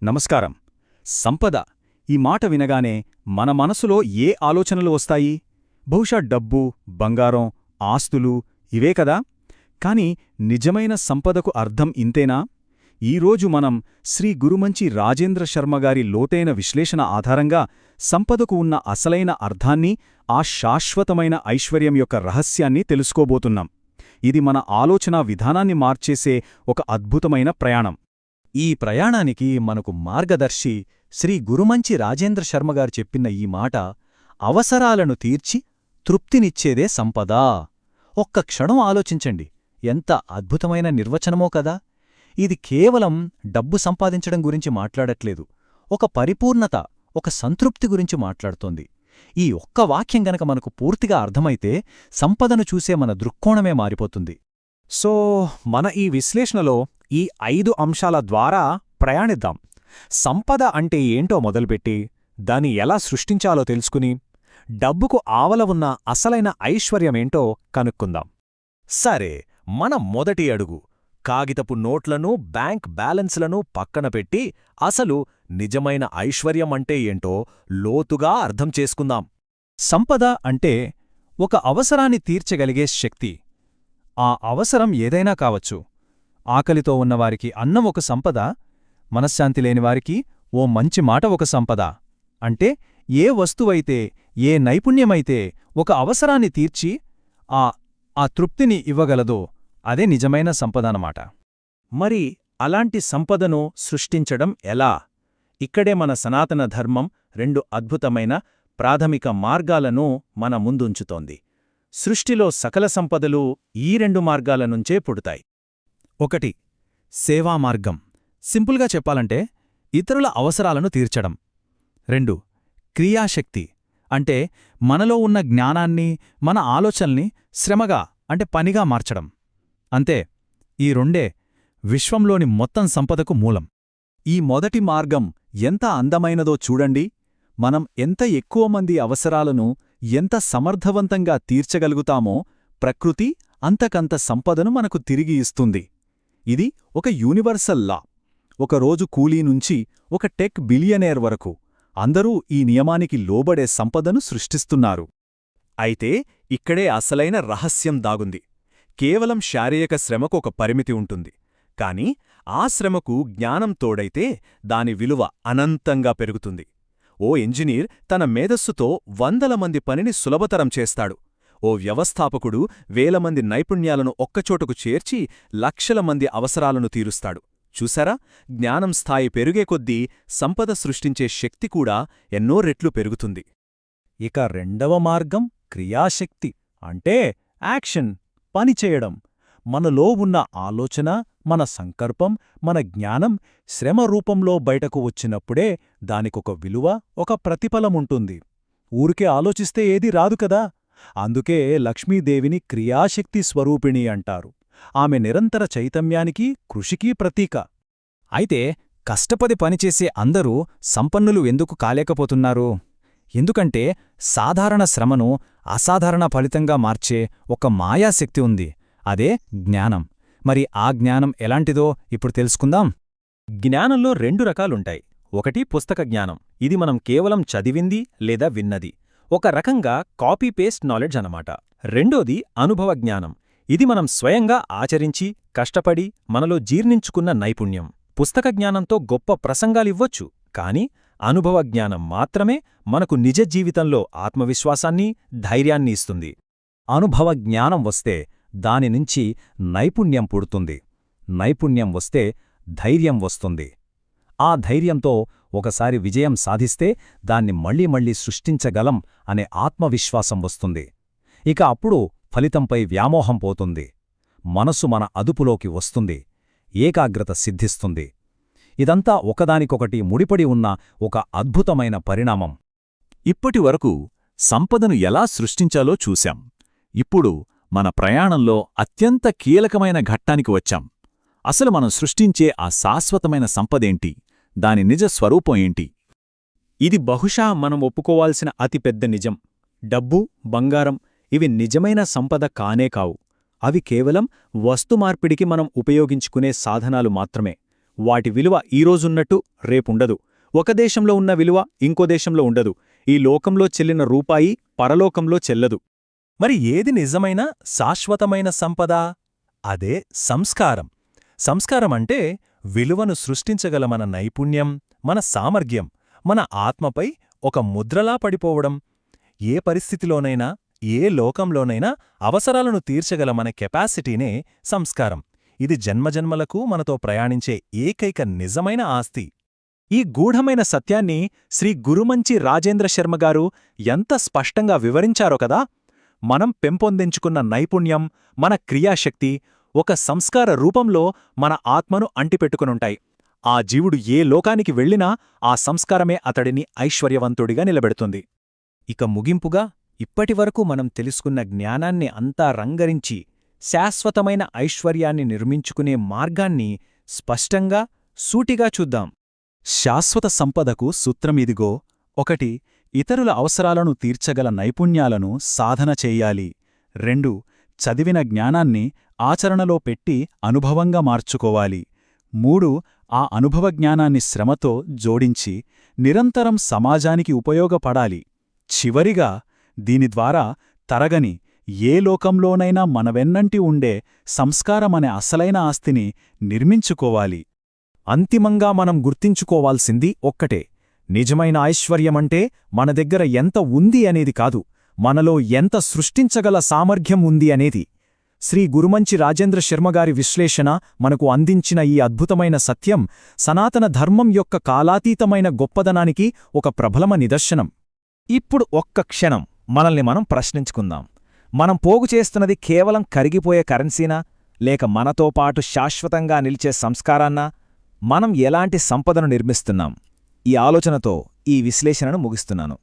నమస్కారం. సంపద ఈ మాట వినగానే మన మనసులో ఏ ఆలోచనలు వస్తాయి? బహుశా డబ్బు, బంగారం, ఆస్తులు ఇవే కదా? కాని నిజమైన సంపదకు అర్థం ఇంతేనా? ఈరోజు మనం శ్రీ గురుమంచి రాజేంద్ర శర్మగారి లోతైన విశ్లేషణ ఆధారంగా సంపదకు ఉన్న అసలైన అర్థాన్ని, ఆ శాశ్వతమైన ఐశ్వర్యం యొక్క రహస్యాన్ని తెలుసుకోబోతున్నాం. ఇది మన ఆలోచనా విధానాన్ని మార్చేసే ఒక అద్భుతమైన ప్రయాణం. ఈ ప్రయాణానికి మనకు మార్గదర్శి శ్రీ గురుమంచి రాజేంద్ర శర్మగారు చెప్పిన ఈ మాట, అవసరాలను తీర్చి తృప్తినిచ్చేదే సంపద. ఒక్క క్షణం ఆలోచించండి, ఎంత అద్భుతమైన నిర్వచనమో కదా! ఇది కేవలం డబ్బు సంపాదించడం గురించి మాట్లాడట్లేదు, ఒక పరిపూర్ణత, ఒక సంతృప్తి గురించి మాట్లాడుతోంది. ఈ ఒక్క వాక్యం గనక మనకు పూర్తిగా అర్థమైతే సంపదను చూసే మన దృక్కోణమే మారిపోతుంది. సో మన ఈ విశ్లేషణలో ఈ 5 అంశాల ద్వారా ప్రయాణిద్దాం. సంపద అంటే ఏంటో మొదలుపెట్టి, దాన్ని ఎలా సృష్టించాలో తెలుసుకుని, డబ్బుకు ఆవల ఉన్న అసలైన ఐశ్వర్యమేంటో కనుక్కుందాం. సరే, మన మొదటి అడుగు కాగితపు నోట్లను, బ్యాంక్ బ్యాలెన్స్లను పక్కన పెట్టి అసలు నిజమైన ఐశ్వర్యం అంటే ఏంటో లోతుగా అర్థం చేసుకుందాం. సంపద అంటే ఒక అవసరాన్ని తీర్చగలిగే శక్తి. ఆ అవసరం ఏదైనా కావచ్చు. ఆకలితో ఉన్నవారికి అన్నం ఒక సంపద, మనశ్శాంతి లేనివారికి ఓ మంచి మాట ఒక సంపద. అంటే ఏ వస్తువైతే, ఏ నైపుణ్యమైతే ఒక అవసరాన్ని తీర్చి ఆ తృప్తిని ఇవ్వగలదో అదే నిజమైన సంపదనమాట. మరి అలాంటి సంపదను సృష్టించడం ఎలా? ఇక్కడే మన సనాతన ధర్మం 2 అద్భుతమైన ప్రాథమిక మార్గాలను మన ముందుంచుతోంది. సృష్టిలో సకల సంపదలు ఈ 2 మార్గాల నుంచే పుడతాయి. 1. సేవా మార్గం. సింపుల్గా చెప్పాలంటే ఇతరుల అవసరాలను తీర్చడం. 2. క్రియాశక్తి. అంటే మనలో ఉన్న జ్ఞానాన్ని, మన ఆలోచనల్ని శ్రమగా అంటే పనిగా మార్చడం. అంతే, ఈ 2 విశ్వంలోని మొత్తం సంపదకు మూలం. ఈ మొదటి మార్గం ఎంత అందమైనదో చూడండి. మనం ఎంత ఎక్కువ మంది అవసరాలను ఎంత సమర్థవంతంగా తీర్చగలుగుతామో ప్రకృతి అంతకంత సంపదను మనకు తిరిగి ఇస్తుంది. ఇది ఒక యూనివర్సల్ లా. ఒకరోజు కూలీ నుంచి ఒక టెక్ బిలియనేర్ వరకు అందరూ ఈ నియమానికి లోబడే సంపదను సృష్టిస్తున్నారు. అయితే ఇక్కడే అసలైన రహస్యం దాగుంది. కేవలం శారీరక శ్రమకు ఒక పరిమితి ఉంటుంది. కాని ఆ శ్రమకు జ్ఞానం తోడైతే దాని విలువ అనంతంగా పెరుగుతుంది. ఓ ఇంజనీర్ తన మేధస్సుతో 100 మంది పనిని సులభతరం చేస్తాడు. ఓ వ్యవస్థాపకుడు 1000 మంది నైపుణ్యాలను ఒక్కచోటకు చేర్చి లక్షల మంది అవసరాలను తీరుస్తాడు. చూసారా, జ్ఞానం స్థాయి పెరిగే కొద్దీ సంపద సృష్టించే శక్తి కూడా ఎన్నో రెట్లు పెరుగుతుంది. ఇక 2వ మార్గం క్రియాశక్తి. అంటే యాక్షన్, పనిచేయడం. మనలో ఉన్న ఆలోచన, మన సంకల్పం, మన జ్ఞానం శ్రమ రూపంలో బయటకు వచ్చినప్పుడే దానికొక విలువ, ఒక ప్రతిఫలముంటుంది. ఊరికే ఆలోచిస్తే ఏదీ రాదు కదా! అందుకే లక్ష్మీదేవిని క్రియాశక్తి స్వరూపిణి అంటారు. ఆమె నిరంతర చైతన్యానికి, కృషికి ప్రతీక. అయితే కష్టపడి పనిచేసే అందరూ సంపన్నులు ఎందుకు కాలేకపోతున్నారు? ఎందుకంటే సాధారణ శ్రమను అసాధారణ ఫలితంగా మార్చే ఒక మాయాశక్తి ఉంది. అదే జ్ఞానం. మరి ఆ జ్ఞానం ఎలాంటిదో ఇప్పుడు తెలుసుకుందాం. జ్ఞానంలో 2 రకాలుంటాయి. ఒకటి పుస్తక జ్ఞానం. ఇది మనం కేవలం చదివింది లేదా విన్నది, ఒక రకంగా కాపీ పేస్ట్ నాలెడ్జ్ అనమాట. రెండోది అనుభవ జ్ఞానం. ఇది మనం స్వయంగా ఆచరించి, కష్టపడి మనలో జీర్ణించుకున్న నైపుణ్యం. పుస్తక జ్ఞానంతో గొప్ప ప్రసంగాలివ్వొచ్చు, కాని అనుభవ జ్ఞానం మాత్రమే మనకు నిజ జీవితంలో ఆత్మవిశ్వాసాన్ని, ధైర్యాన్ని ఇస్తుంది. అనుభవ జ్ఞానం వస్తే దానినుంచి నైపుణ్యం పుడుతుంది. నైపుణ్యం వస్తే ధైర్యం వస్తుంది. ఆ ధైర్యంతో ఒకసారి విజయం సాధిస్తే దాన్ని మళ్లీ మళ్లీ సృష్టించగలం అనే ఆత్మవిశ్వాసం వస్తుంది. ఇక అప్పుడు ఫలితంపై వ్యామోహం పోతుంది. మనసు మన అదుపులోకి వస్తుంది. ఏకాగ్రత సిద్ధిస్తుంది. ఇదంతా ఒకదానికొకటి ముడిపడి ఉన్న ఒక అద్భుతమైన పరిణామం. ఇప్పటివరకు సంపదను ఎలా సృష్టించాలో చూశాం. ఇప్పుడు మన ప్రయాణంలో అత్యంత కీలకమైన ఘట్టానికి వచ్చాం. అసలు మనం సృష్టించే ఆ శాశ్వతమైన సంపదేంటి? దాని నిజ స్వరూపం ఏంటి? ఇది బహుశా మనం ఒప్పుకోవాల్సిన అతిపెద్ద నిజం. డబ్బు, బంగారం ఇవి నిజమైన సంపద కానే కావు. అవి కేవలం వస్తుమార్పిడికి మనం ఉపయోగించుకునే సాధనాలు మాత్రమే. వాటి విలువ ఈరోజున్నట్టు రేపుండదు. ఒక దేశంలో ఉన్న విలువ ఇంకో దేశంలో ఉండదు. ఈ లోకంలో చెల్లిన రూపాయి పరలోకంలో చెల్లదు. మరి ఏది నిజమైన శాశ్వతమైన సంపద? అదే సంస్కారం. సంస్కారమంటే విలువను సృష్టించగల మన నైపుణ్యం, మన సామర్థ్యం, మన ఆత్మపై ఒక ముద్రలా పడిపోవడం. ఏ పరిస్థితిలోనైనా, ఏ లోకంలోనైనా అవసరాలను తీర్చగల మన కెపాసిటీనే సంస్కారం. ఇది జన్మజన్మలకు మనతో ప్రయాణించే ఏకైక నిజమైన ఆస్తి. ఈ గూఢమైన సత్యాన్ని శ్రీ గురుమంచి రాజేంద్ర శర్మగారు ఎంత స్పష్టంగా వివరించారో కదా. మనం పెంపొందించుకున్న నైపుణ్యం, మన క్రియాశక్తి ఒక సంస్కార రూపంలో మన ఆత్మను అంటిపెట్టుకునుంటాయి. ఆ జీవుడు ఏ లోకానికి వెళ్ళినా ఆ సంస్కారమే అతడిని ఐశ్వర్యవంతుడిగా నిలబెడుతుంది. ఇక ముగింపుగా, ఇప్పటివరకు మనం తెలుసుకున్న జ్ఞానాన్ని అంతా రంగరించి శాశ్వతమైన ఐశ్వర్యాన్ని నిర్మించుకునే మార్గాన్ని స్పష్టంగా, సూటిగా చూద్దాం. శాశ్వత సంపదకు సూత్రమిదిగో. 1. ఇతరుల అవసరాలను తీర్చగల నైపుణ్యాలను సాధన చెయ్యాలి. 2. చదివిన జ్ఞానాన్ని ఆచరణలో పెట్టి అనుభవంగా మార్చుకోవాలి. 3. ఆ అనుభవ జ్ఞానాన్ని శ్రమతో జోడించి నిరంతరం సమాజానికి ఉపయోగపడాలి. చివరిగా, దీని ద్వారా తరగని ఏ లోకంలోనైనా మనవెన్నంటి ఉండే సంస్కారమనే అసలైన ఆస్తిని నిర్మించుకోవాలి. అంతిమంగా మనం గుర్తించుకోవాల్సింది ఒక్కటే: నిజమైన ఐశ్వర్యమంటే మన దగ్గర ఎంత ఉంది అనేది కాదు, మనలో ఎంత సృష్టించగల సామర్థ్యం ఉంది అనేది. శ్రీ గురుమంచి రాజేంద్ర శర్మగారి విశ్లేషణ మనకు అందించిన ఈ అద్భుతమైన సత్యం సనాతన ధర్మం యొక్క కాలాతీతమైన గొప్పదనానికి ఒక ప్రబలమ నిదర్శనం. ఇప్పుడు ఒక్క క్షణం మనల్ని మనం ప్రశ్నించుకుందాం. మనం పోగు చేస్తున్నది కేవలం కరిగిపోయే కరెన్సీనా, లేక మనతో పాటు శాశ్వతంగా నిలిచే సంస్కారాన్నా? మనం ఎలాంటి సంపదను నిర్మిస్తున్నాం? ఈ ఆలోచనతో ఈ విశ్లేషణను ముగిస్తున్నాను.